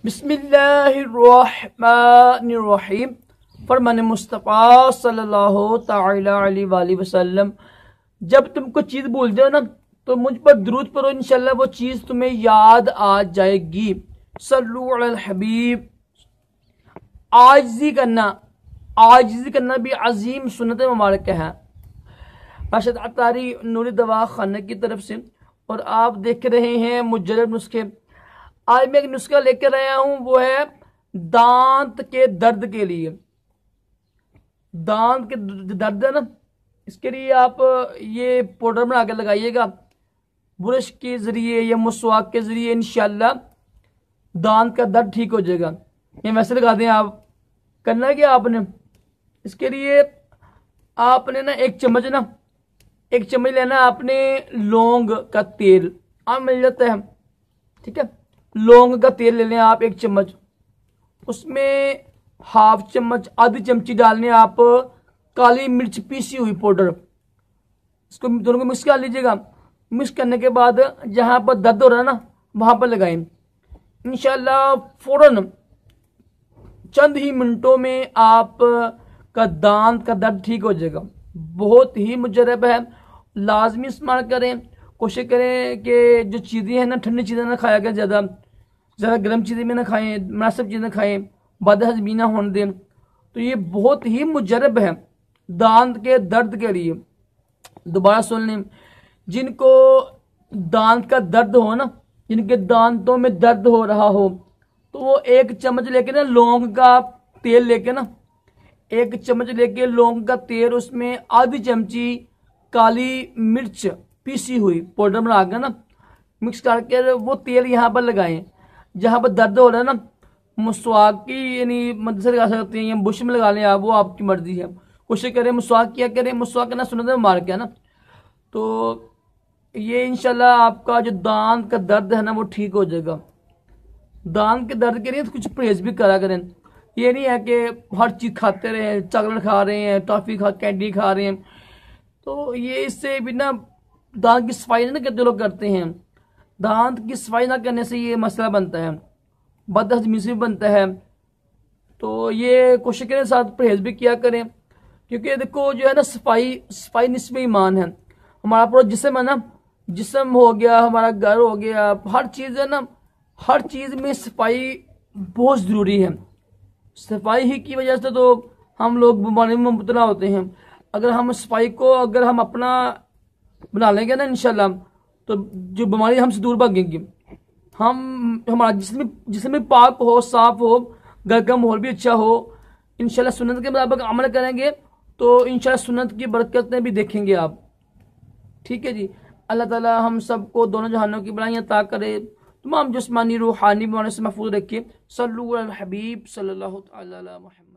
बिस्मिल्लाहिर्रहमानिर्रहीम। फरमान मुस्तफ़ा सल्लल्लाहु तआला अलैहि वसल्लम, जब तुम कोई चीज़ भूल जाओ ना तो मुझ पर दुरूद पढ़ो, इंशाल्लाह वो चीज़ तुम्हें याद आ जाएगी। सल्लु अलल हबीब। आजिज़ी करना भी अजीम सुन्नत मुबारक है। राशिद अतारी नूरी दवा खाना की तरफ से। और आप देख रहे हैं मुजर्रब नुस्खे। आज मैं एक नुस्खा लेकर आया हूं, वो है दांत के दर्द के लिए। दांत के दर्द है ना, इसके लिए आप ये पाउडर बना के लगाइएगा ब्रश के जरिए या मुस्वाक के जरिए, इंशाल्लाह दांत का दर्द ठीक हो जाएगा। ये वैसे लगा दें आप। करना क्या आपने, इसके लिए आपने ना एक चम्मच लेना आपने लौंग का तेल। आप मिल जाता है, ठीक है। लौंग का तेल ले लें आप एक चम्मच, उसमें हाफ चम्मच आधी चमची डालने आप काली मिर्च पीसी हुई पाउडर। इसको दोनों को मिक्स कर लीजिएगा। मिक्स करने के बाद जहां पर दर्द हो रहा है ना वहां पर लगाएं। इंशाल्लाह फौरन चंद ही मिनटों में आप का दांत का दर्द ठीक हो जाएगा। बहुत ही मुजरब है, लाजमी इस्तेमाल करें। कोशिश करें कि जो चीज़ें हैं ना, ठंडी चीज़ें ना खाया करें, ज़्यादा गर्म चीज़ें में ना खाएं, मुनासिब चीज़ें खाएं, बदहज़मी ना होने दें। तो ये बहुत ही मुजरब है दांत के दर्द के लिए। दोबारा सुन लें, जिनको दांत का दर्द हो ना, जिनके दांतों में दर्द हो रहा हो, तो वो एक चम्मच लेके ना लौंग का तेल लेके ना, एक चम्मच लेके लौंग का तेल, उसमें आधी चमची काली मिर्च पीसी हुई पाउडर बना के ना मिक्स करके वो तेल यहाँ पर लगाएं जहाँ पर दर्द हो रहा है ना। मुस्वाक की यानी मदद से लगा सकते हैं या बुश में लगा लें आप, वो आपकी मर्जी है। कोशिश करें मुस्वाक किया करें, मुस्वाक करना सुन्नत में मार के है ना। तो ये इंशाल्लाह आपका जो दांत का दर्द है ना वो ठीक हो जाएगा। दांत के दर्द के लिए तो कुछ परहेज भी करा करें। ये नहीं है कि हर चीज़ खाते रहे, चॉकलेट खा रहे हैं, टॉफ़ी कैंडी खा रहे हैं, तो ये इससे भी ना दांत की सफाई ना कितने लोग करते हैं। दांत की सफाई ना करने से ये मसला बनता है, बदहज़मी से भी बनता है। तो ये कोशिश करें साथ परहेज भी किया करें, क्योंकि देखो जो है ना सफाई निस्फ़े ईमान है। हमारा पूरा जिस्म है ना, जिस्म हो गया, हमारा घर हो गया, हर चीज़ है ना, हर चीज़ में सफाई बहुत ज़रूरी है। सफाई ही की वजह से तो हम लोग बीमारी में मुब्तला होते हैं। अगर हम सफाई को अगर हम अपना बना लेंगे ना इंशाल्लाह, तो जो बीमारी हमसे दूर भागेंगी। हमारा जिसम भी पाक हो, साफ हो, घर का माहौल भी अच्छा हो, इंशाल्लाह सुन्नत के मुताबिक अमल करेंगे तो इंशाल्लाह सुन्नत की बरकतें भी देखेंगे आप। ठीक है जी। अल्लाह ताला हम सबको दोनों जहानों की भलाइयाँ अता करे, तमाम जिस्मानी रूहानी बीमारियों से महफूज रखिए। सल्लु अलल हबीब सल्लल्लाहु अलैहि वसल्लम।